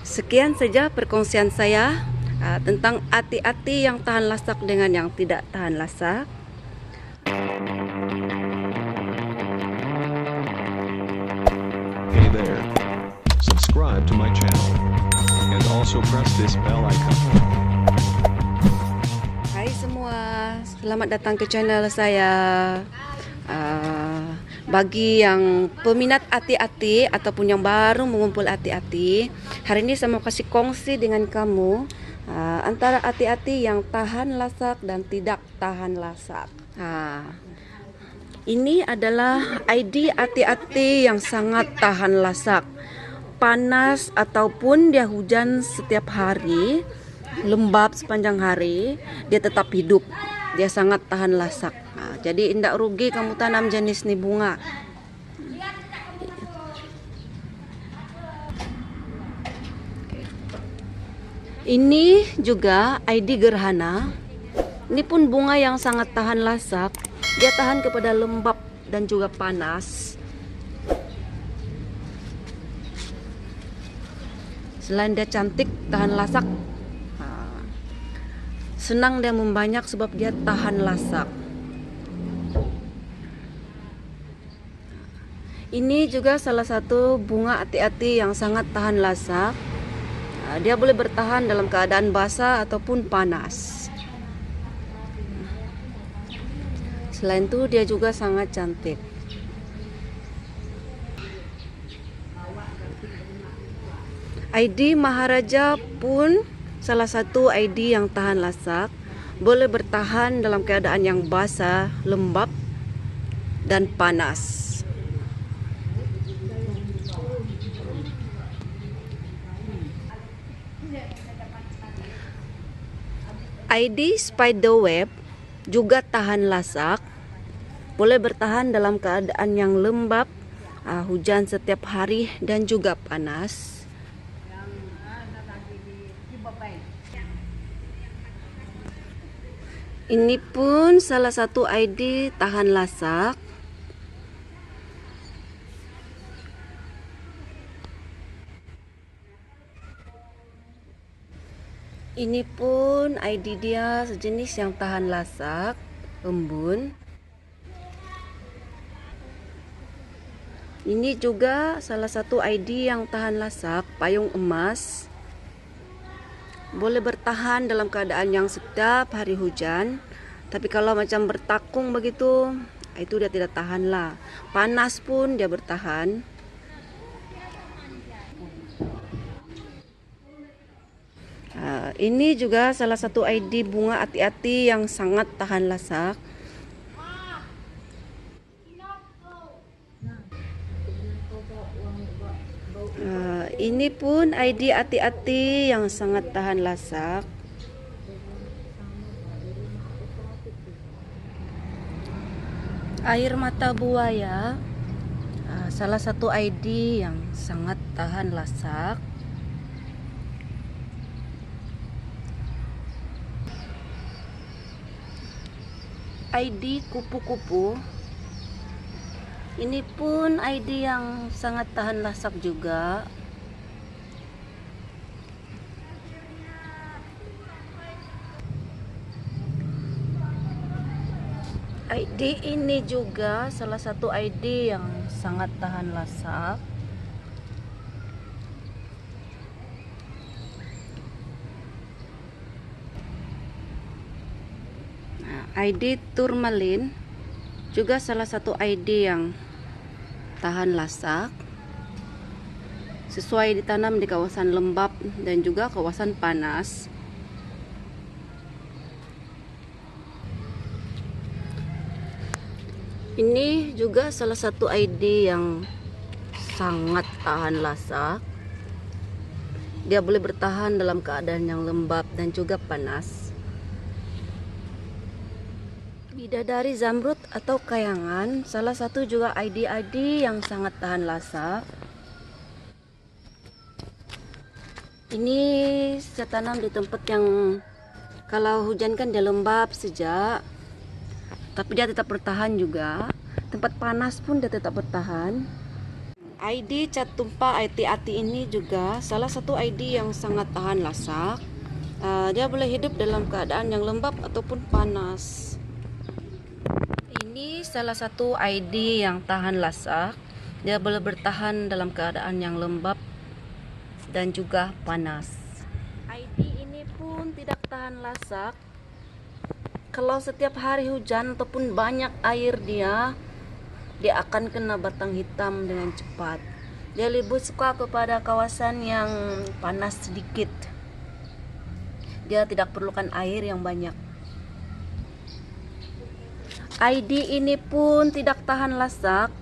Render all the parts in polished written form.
Sekian saja perkongsian saya tentang ati-ati yang tahan lasak dengan yang tidak tahan lasak. Hey there. Subscribe to my channel. And also press this bell icon. Hai semua, selamat datang ke channel saya. Bagi yang peminat ati-ati ataupun yang baru mengumpul ati-ati, hari ini saya mau kasih kongsi dengan kamu antara ati-ati yang tahan lasak dan tidak tahan lasak. Ini adalah ID ati-ati yang sangat tahan lasak. Panas ataupun dia hujan setiap hari, lembab sepanjang hari, dia tetap hidup. Dia sangat tahan lasak. Jadi tidak rugi kamu tanam jenis nih bunga. Ini juga ID gerhana. Ini pun bunga yang sangat tahan lasak. Dia tahan kepada lembab dan juga panas. Selain dia cantik, tahan lasak, senang dia membanyak sebab dia tahan lasak. Ini juga salah satu bunga ati-ati yang sangat tahan lasak. Dia boleh bertahan dalam keadaan basah ataupun panas. Selain itu dia juga sangat cantik. ID Maharaja pun salah satu ID yang tahan lasak. Boleh bertahan dalam keadaan yang basah, lembab, dan panas. ID Spiderweb juga tahan lasak, boleh bertahan dalam keadaan yang lembab, hujan setiap hari dan juga panas. Ini pun salah satu ID tahan lasak. Ini pun ID dia sejenis yang tahan lasak, embun. Ini juga salah satu ID yang tahan lasak, payung emas. Boleh bertahan dalam keadaan yang setiap hari hujan. Tapi kalau macam bertakung begitu, itu dia tidak tahan lah. Panas pun dia bertahan. Ini juga salah satu ID bunga ati-ati yang sangat tahan lasak. Ini pun ID ati-ati yang sangat tahan lasak. Air mata buaya, salah satu ID yang sangat tahan lasak. ID kupu-kupu, ini pun ID yang sangat tahan lasak juga. ID ini juga salah satu ID yang sangat tahan lasak. ID turmalin juga salah satu ID yang tahan lasak. Sesuai ditanam di kawasan lembab dan juga kawasan panas. Ini juga salah satu ID yang sangat tahan lasak. Dia boleh bertahan dalam keadaan yang lembab dan juga panas. Bidadari zamrud atau kayangan, salah satu juga ID yang sangat tahan lasak. Ini saya tanam di tempat yang kalau hujan kan dia lembab sejak, tapi dia tetap bertahan juga. Tempat panas pun dia tetap bertahan. ID cat tumpah ati-ati ini juga salah satu ID yang sangat tahan lasak. Dia boleh hidup dalam keadaan yang lembab ataupun panas. Ini salah satu ID yang tahan lasak. Dia boleh bertahan dalam keadaan yang lembab dan juga panas. ID ini pun tidak tahan lasak. Kalau setiap hari hujan ataupun banyak air dia akan kena batang hitam dengan cepat. Dia lebih suka kepada kawasan yang panas sedikit. Dia tidak perlukan air yang banyak. ID ini pun tidak tahan lasak.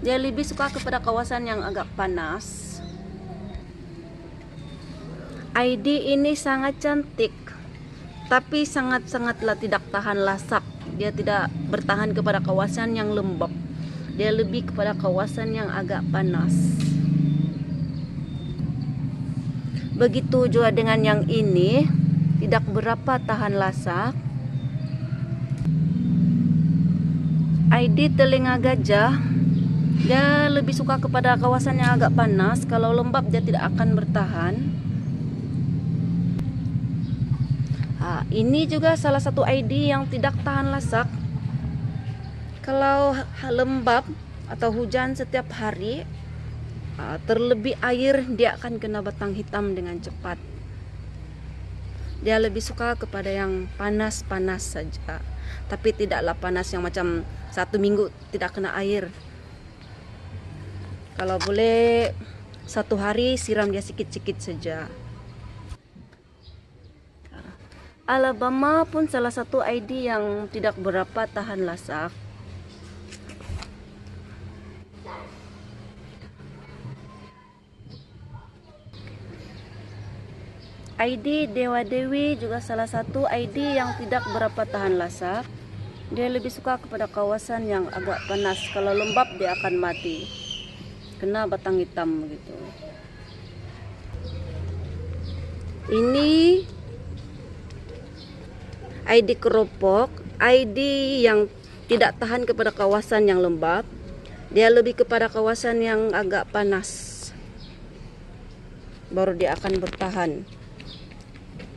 Dia lebih suka kepada kawasan yang agak panas. ID ini sangat cantik, tapi sangatlah tidak tahan lasak. Dia tidak bertahan kepada kawasan yang lembab. Dia lebih kepada kawasan yang agak panas. Begitu juga dengan yang ini, tidak berapa tahan lasak. ID telinga gajah, dia lebih suka kepada kawasan yang agak panas. Kalau lembab dia tidak akan bertahan. Ini juga salah satu ID yang tidak tahan lasak. Kalau lembab atau hujan setiap hari, terlebih air, dia akan kena batang hitam dengan cepat. Dia lebih suka kepada yang panas-panas saja, tapi tidaklah panas yang macam 1 minggu tidak kena air. Kalau boleh 1 hari siram dia sikit-sikit saja. Alabama pun salah satu ID yang tidak berapa tahan lasak. ID Dewa Dewi juga salah satu ID yang tidak berapa tahan lasak. Dia lebih suka kepada kawasan yang agak panas. Kalau lembab dia akan mati, kena batang hitam begitu. Ini ID keropok, ID yang tidak tahan kepada kawasan yang lembab. Dia lebih kepada kawasan yang agak panas, baru dia akan bertahan.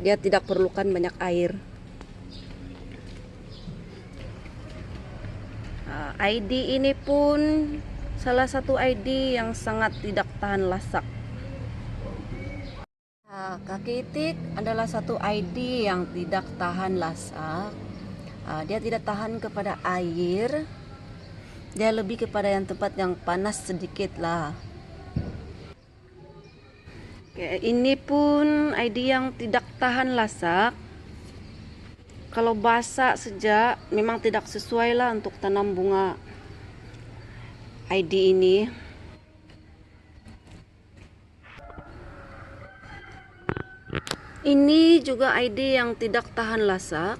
Dia tidak perlukan banyak air. ID ini pun salah satu ID yang sangat tidak tahan lasak. Kaki itik adalah satu ID yang tidak tahan lasak. Dia tidak tahan kepada air. Dia lebih kepada yang tempat yang panas sedikit lah. Ini pun ID yang tidak tahan lasak. Kalau basah saja memang tidak sesuai lah untuk tanam bunga ID ini. Ini juga ID yang tidak tahan lasak.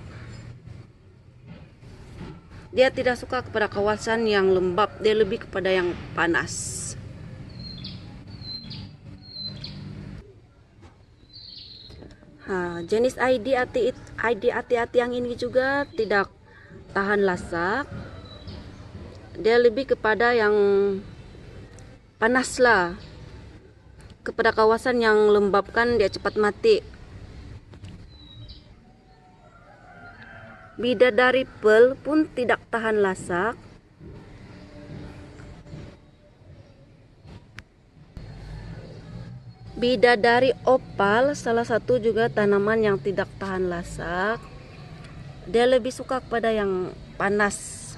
Dia tidak suka kepada kawasan yang lembab. Dia lebih kepada yang panas. Jenis ID ati-ati yang ini juga tidak tahan lasak. Dia lebih kepada yang panas lah. Kepada kawasan yang lembab kan dia cepat mati. Bidadari Pearl pun tidak tahan lasak. Bidadari Opal salah satu juga tanaman yang tidak tahan lasak. Dia lebih suka kepada yang panas.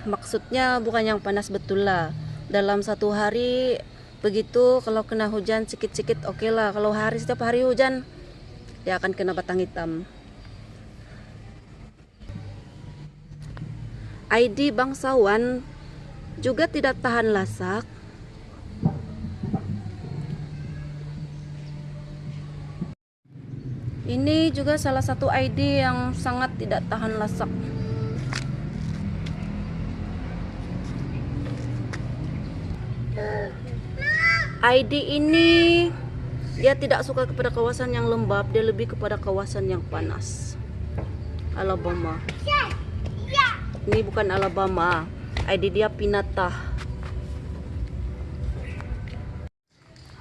Maksudnya bukan yang panas betul lah. Dalam 1 hari begitu, kalau kena hujan sikit-sikit oke lah. Kalau setiap hari hujan, dia akan kena batang hitam. ID bangsawan juga tidak tahan lasak. Ini juga salah satu ID yang sangat tidak tahan lasak. ID ini dia tidak suka kepada kawasan yang lembab, dia lebih kepada kawasan yang panas. Alabama. Ini bukan Alabama, ID dia Pinata.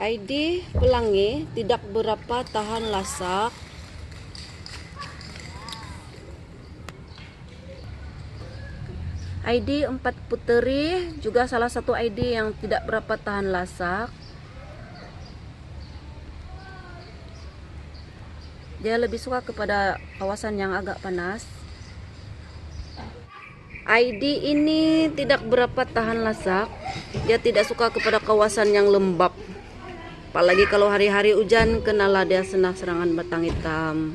ID pelangi tidak berapa tahan lasak. ID 4 puteri juga salah satu ID yang tidak berapa tahan lasak. Dia lebih suka kepada kawasan yang agak panas. ID ini tidak berapa tahan lasak. Dia tidak suka kepada kawasan yang lembab. Apalagi kalau hari-hari hujan, kenalah dia serangan batang hitam.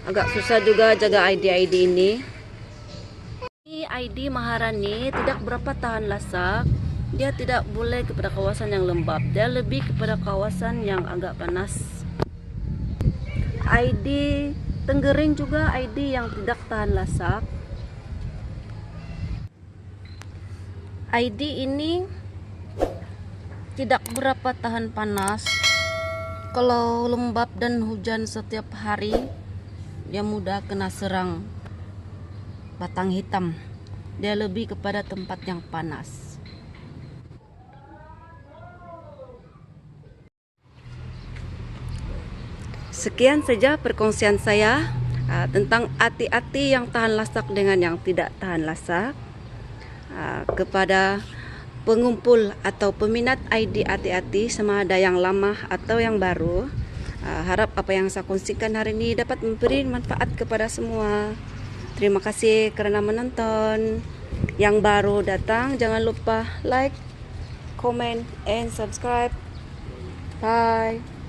Agak susah juga jaga ID ini. Ini ID Maharani tidak berapa tahan lasak. Dia tidak boleh kepada kawasan yang lembab. Dia lebih kepada kawasan yang agak panas. ID Tenggering juga ID yang tidak tahan lasak. ID ini tidak berapa tahan panas. Kalau lembab dan hujan setiap hari, dia mudah kena serang batang hitam. Dia lebih kepada tempat yang panas. Sekian saja perkongsian saya tentang ati-ati yang tahan lasak dengan yang tidak tahan lasak. Kepada pengumpul atau peminat ID ati-ati, sama ada yang lama atau yang baru, harap apa yang saya kongsikan hari ini dapat memberi manfaat kepada semua. Terima kasih kerana menonton. Yang baru datang jangan lupa like, comment, and subscribe. Bye.